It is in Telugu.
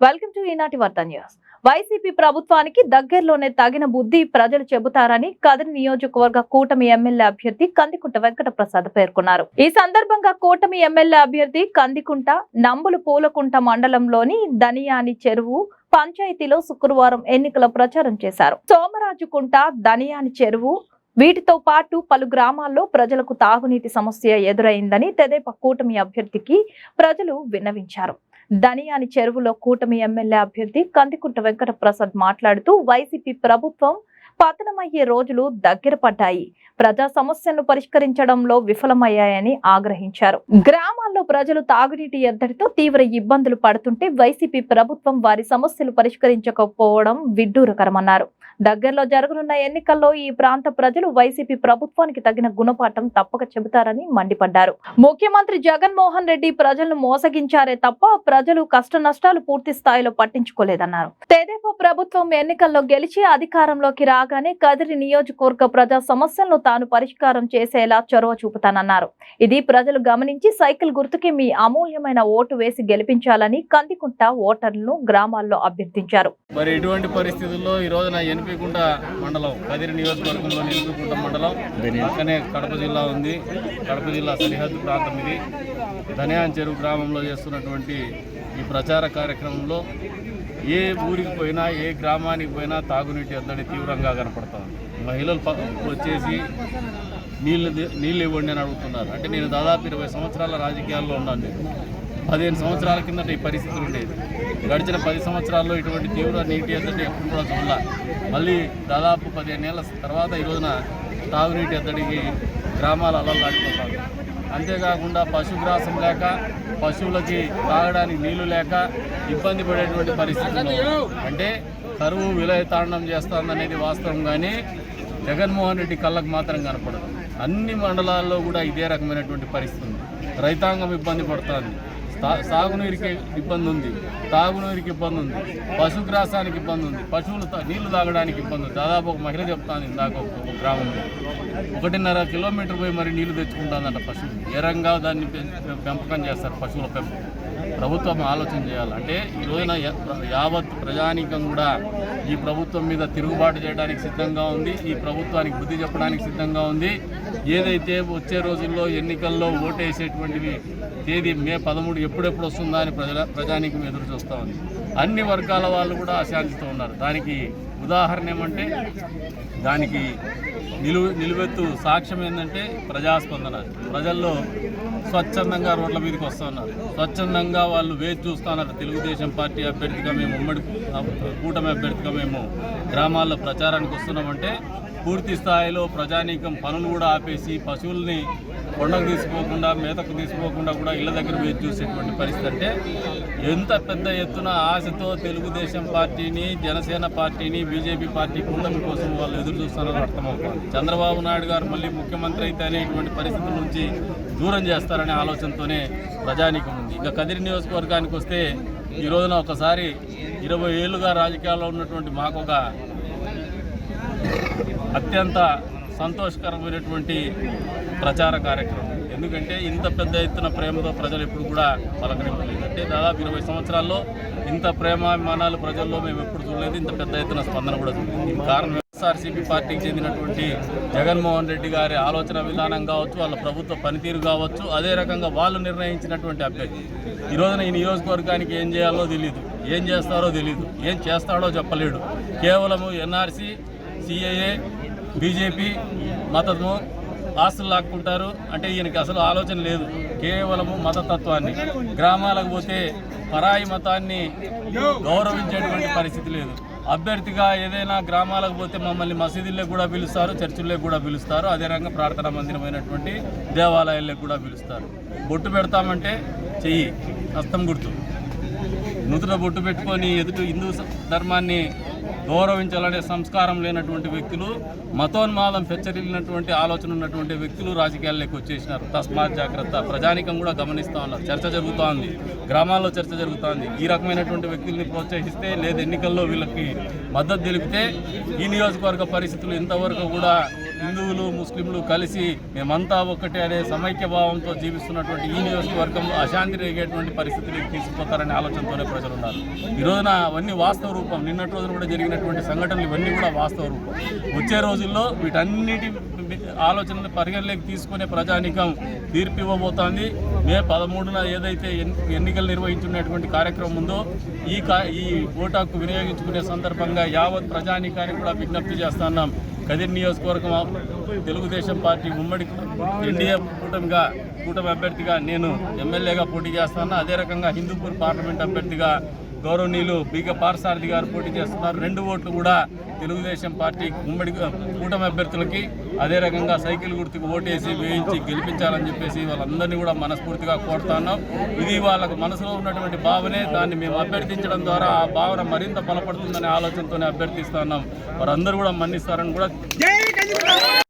వెల్కమ్ టు ఈనాటి వార్తా న్యూస్. వైసీపీ ప్రభుత్వానికి దగ్గరలోనే తగిన బుద్ధి ప్రజలు చెబుతారని కదిరి నియోజకవర్గ కూటమి ఎమ్మెల్యే అభ్యర్థి కందికుంట వెంకట ప్రసాద్ పేర్కొన్నారు. ఈ సందర్భంగా కూటమి ఎమ్మెల్యే అభ్యర్థి కందికుంట నంబులు పూలకుంట మండలంలోని దనియాని చెరువు పంచాయతీలో శుక్రవారం ఎన్నికల ప్రచారం చేశారు. సోమరాజుకుంట, దనియాని చెరువు వీటితో పాటు పలు గ్రామాల్లో ప్రజలకు తాగునీటి సమస్య ఎదురైందని తెదేపా కూటమి అభ్యర్థికి ప్రజలు విన్నవించారు. దనియాని చెరువులో కూటమి ఎమ్మెల్యే అభ్యర్థి కందికుంట వెంకట ప్రసాద్ మాట్లాడుతూ వైసీపీ ప్రభుత్వం పతనమయ్యే రోజులు దగ్గర పడ్డాయి, ప్రజా సమస్యలను పరిష్కరించడంలో విఫలమయ్యాయని ఆగ్రహించారు. గ్రామాల్లో ప్రజలు తాగునీటి ఎద్దడితో తీవ్ర ఇబ్బందులు పడుతుంటే వైసీపీ ప్రభుత్వం వారి సమస్యలు పరిష్కరించకపోవడం విడ్డూరకరమన్నారు. దగ్గరలో జరగనున్న ఎన్నికల్లో ఈ ప్రాంత ప్రజలు వైసీపీ ప్రభుత్వానికి తగిన గుణపాఠం తప్పక చెబుతారని మండిపడ్డారు. ముఖ్యమంత్రి జగన్మోహన్ రెడ్డి ప్రజలను మోసగించారే తప్ప ప్రజలు కష్ట నష్టాలు పూర్తి స్థాయిలో పట్టించుకోలేదన్నారు. తెదేపా ప్రభుత్వం ఎన్నికల్లో గెలిచి అధికారంలోకి రాగానే కదిరి నియోజకవర్గ ప్రజా సమస్యలను తాను పరిష్కారం చేసేలా చొరవ చూపుతానన్నారు. ఇది ప్రజలు గమనించి సైకిల్ గుర్తుకి మీ అమూల్యమైన ఓటు వేసి గెలిపించాలని కందికుంట ఓటర్లను గ్రామాల్లో అభ్యర్థించారు. మరి ఇటువంటి పరిస్థితుల్లో ఈ రోజున ఎన్పికుంట మండలం, కదిరి నియోజకవర్గంలోని ఎన్పికుంట మండలం, పక్కనే కడప జిల్లా ఉంది. కడప జిల్లా సరిహద్దు ప్రాంతం ఇది. దనియాన్ చెరువు గ్రామంలో చేస్తున్నటువంటి ఈ ప్రచార కార్యక్రమంలో ఏ ఊరికి పోయినా, ఏ గ్రామానికి పోయినా తాగునీటి ఎద్దడి తీవ్రంగా కనపడుతుంది. మహిళలు వచ్చేసి నీళ్ళు ఇవ్వండి అని అడుగుతున్నారు. అంటే నేను దాదాపు 20 సంవత్సరాల రాజకీయాల్లో ఉన్నాను. నేను 15 సంవత్సరాల కిందట ఈ పరిస్థితులు ఉండేది. గడిచిన 10 సంవత్సరాల్లో ఇటువంటి తీవ్ర నీటి ఎద్దడి ఎప్పుడు కూడా చూడాల. మళ్ళీ దాదాపు 15 ఏళ్ల తర్వాత ఈ రోజున తాగునీటి ఎద్దడికి గ్రామాలు అలలాడిపోతారు. అంతేకాకుండా పశుగ్రాసం లేక, పశువులకి తాగడానికి నీళ్లు లేక ఇబ్బంది పడేటువంటి పరిస్థితులు. అంటే కరువు విలయ తాండం చేస్తుందనేది వాస్తవం, కానీ జగన్మోహన్ రెడ్డి కళ్ళకు మాత్రం కనపడదు. అన్ని మండలాల్లో కూడా ఇదే రకమైనటువంటి పరిస్థితి ఉంది. రైతాంగం ఇబ్బంది పడుతుంది, సాగునీరికి ఇబ్బంది ఉంది, తాగునీరికి ఇబ్బంది ఉంది, పశుగ్రాసానికి ఇబ్బంది ఉంది, పశువులు నీళ్లు తాగడానికి ఇబ్బంది ఉంది. దాదాపు ఒక మహిళ చెప్తాను ఇందాక ఒక గ్రామంలో 1.5 కిలోమీటర్ పోయి మరి నీళ్లు తెచ్చుకుంటుందంట పశువులు. ఏ రంగా దాన్ని పెంపకం చేస్తారు, పశువుల పెంపకం. ప్రభుత్వం ఆలోచన చేయాలంటే ఈ రోజున యావత్ ప్రజానీకం కూడా ఈ ప్రభుత్వం మీద తిరుగుబాటు చేయడానికి సిద్ధంగా ఉంది. ఈ ప్రభుత్వానికి బుద్ధి చెప్పడానికి సిద్ధంగా ఉంది. ఏదైతే వచ్చే రోజుల్లో ఎన్నికల్లో ఓటేసేటువంటివి తేదీ మే 13 ఎప్పుడెప్పుడు వస్తుందా అని ప్రజానీకం ఎదురు చూస్తూ ఉంది. అన్ని వర్గాల వాళ్ళు కూడా అశాంతితో ఉన్నారు. దానికి ఉదాహరణ ఏమంటే, దానికి నిలువెత్తు సాక్ష్యం ఏంటంటే ప్రజాస్పందన. ప్రజల్లో స్వచ్ఛందంగా రోడ్ల మీదకి వస్తున్నారు, స్వచ్ఛందంగా వాళ్ళు వేచి చూస్తున్నారు. తెలుగుదేశం పార్టీ అభ్యర్థిగా మేము, ఉమ్మడి కూటమి అభ్యర్థిగా మేము గ్రామాల్లో ప్రచారానికి వస్తున్నామంటే పూర్తి స్థాయిలో ప్రజానీకం పనులు కూడా ఆపేసి పశువుల్ని కొండకు తీసుకోకుండా, మేతకు తీసుకోకుండా కూడా ఇళ్ల దగ్గర వేచి చూసేటువంటి పరిస్థితి. అంటే ఎంత పెద్ద ఎత్తున ఆశతో తెలుగుదేశం పార్టీని, జనసేన పార్టీని, బీజేపీ పార్టీ కూటమి కోసం వాళ్ళు ఎదురు చూస్తున్నారని అర్థమవుతుంది. చంద్రబాబు నాయుడు గారు మళ్ళీ ముఖ్యమంత్రి అయితే అనేటువంటి పరిస్థితుల నుంచి దూరం చేస్తారనే ఆలోచనతోనే ప్రజానీకం ఉంది. ఇక కదిరి నియోజకవర్గానికి వస్తే ఈ రోజున ఒకసారి 20 ఏళ్ళుగా రాజకీయాల్లో ఉన్నటువంటి మాకు ఒక అత్యంత సంతోషకరమైనటువంటి ప్రచార కార్యక్రమం. ఎందుకంటే ఇంత పెద్ద ఎత్తున ప్రేమతో ప్రజలు ఎప్పుడు కూడా పలకరించలేదు. అంటే దాదాపు 20 సంవత్సరాల్లో ఇంత ప్రేమాభిమానాలు ప్రజల్లో మేము ఎప్పుడు చూడలేదు, ఇంత పెద్ద ఎత్తున స్పందన కూడా చూడలేదు. దీనికి కారణం వైఎస్ఆర్సీపీ పార్టీకి చెందినటువంటి జగన్మోహన్ రెడ్డి గారి ఆలోచన విధానం కావచ్చు, వాళ్ళ ప్రభుత్వ పనితీరు కావచ్చు, అదే రకంగా వాళ్ళు నిర్ణయించినటువంటి అభ్యర్థి. ఈ రోజున ఈ నియోజకవర్గానికి ఏం చేయాలో తెలియదు, ఏం చేస్తారో తెలియదు, ఏం చేస్తాడో చెప్పలేడు. కేవలము ఎన్ఆర్సీ, సిఏఏ, బీజేపీ మతము, ఆస్తులు లాక్కుంటారు. అంటే ఈయనకి అసలు ఆలోచన లేదు, కేవలము మతతత్వాన్ని. గ్రామాలకు పోతే పరాయి మతాన్ని గౌరవించేటువంటి పరిస్థితి లేదు. అభ్యర్థిగా ఏదైనా గ్రామాలకు పోతే మమ్మల్ని మసీదుల్లో కూడా పిలుస్తారు, చర్చిల్లో కూడా పిలుస్తారు, అదే రకంగా ప్రార్థనా మందిరమైనటువంటి దేవాలయాల్లో కూడా పిలుస్తారు. బొట్టు పెడతామంటే చెయ్యి హస్తం గుర్తు, నుదుట బొట్టు పెట్టుకొని ఎదుటి హిందూ ధర్మాన్ని గౌరవించాలనే సంస్కారం లేనటువంటి వ్యక్తులు, మతోన్మాదం పెచ్చరిల్లినటువంటి ఆలోచన ఉన్నటువంటి వ్యక్తులు రాజకీయాల్లోకి వచ్చేసినారు. తస్మాత్ జాగ్రత్త. ప్రజానికం కూడా గమనిస్తూ ఉన్నారు. చర్చ జరుగుతూ ఉంది, గ్రామాల్లో చర్చ జరుగుతోంది. ఈ రకమైనటువంటి వ్యక్తుల్ని ప్రోత్సహిస్తే, లేదా ఎన్నికల్లో వీళ్ళకి మద్దతు తెలిపితే ఈ నియోజకవర్గ పరిస్థితులు ఇంతవరకు కూడా హిందువులు ముస్లింలు కలిసి మేమంతా ఒకటే అనే సమైక్య భావంతో జీవిస్తున్నటువంటి ఈ నియోజకవర్గంలో అశాంతి రేగేటువంటి పరిస్థితులకు తీసుకుపోతారనే ఆలోచనతోనే ప్రజలు ఉన్నారు. ఈ రోజున అవన్నీ వాస్తవ రూపం. నిన్నటి రోజున కూడా జరిగినటువంటి సంఘటనలు ఇవన్నీ కూడా వాస్తవ రూపం. వచ్చే రోజుల్లో వీటన్నిటి ఆలోచనలు పరిగణలోకి తీసుకునే ప్రజానీకం తీర్పు ఇవ్వబోతోంది. మే 13న ఏదైతే ఎన్నికలు నిర్వహించున్నటువంటి కార్యక్రమం ఉందో ఈ ఓటు హక్కు వినియోగించుకునే సందర్భంగా యావత్ ప్రజానీకానికి కూడా విజ్ఞప్తి చేస్తున్నాం. కదిరి నియోజకవర్గం తెలుగుదేశం పార్టీ ఉమ్మడి ఎన్డీఏ కూటమి అభ్యర్థిగా నేను ఎమ్మెల్యేగా పోటీ చేస్తాను. అదే రకంగా హిందూపూర్ పార్లమెంట్ అభ్యర్థిగా గౌరవనీయులు బీగ పార్సారథి గారు పోటీ చేస్తున్నారు. 2 ఓట్లు కూడా తెలుగుదేశం పార్టీ ఉమ్మడి కూటమి అభ్యర్థులకి, అదే రకంగా సైకిల్ గుర్తుకు ఓటేసి వేయించి గెలిపించాలని చెప్పేసి వాళ్ళందరినీ కూడా మనస్ఫూర్తిగా కోరుతున్నాం. ఇది వాళ్ళకు మనసులో ఉన్నటువంటి భావనే. దాన్ని మేము అభ్యర్థించడం ద్వారా ఆ భావన మరింత బలపడుతుందనే ఆలోచనతోనే అభ్యర్థిస్తున్నాం. వారందరూ కూడా మన్నిస్తారని కూడా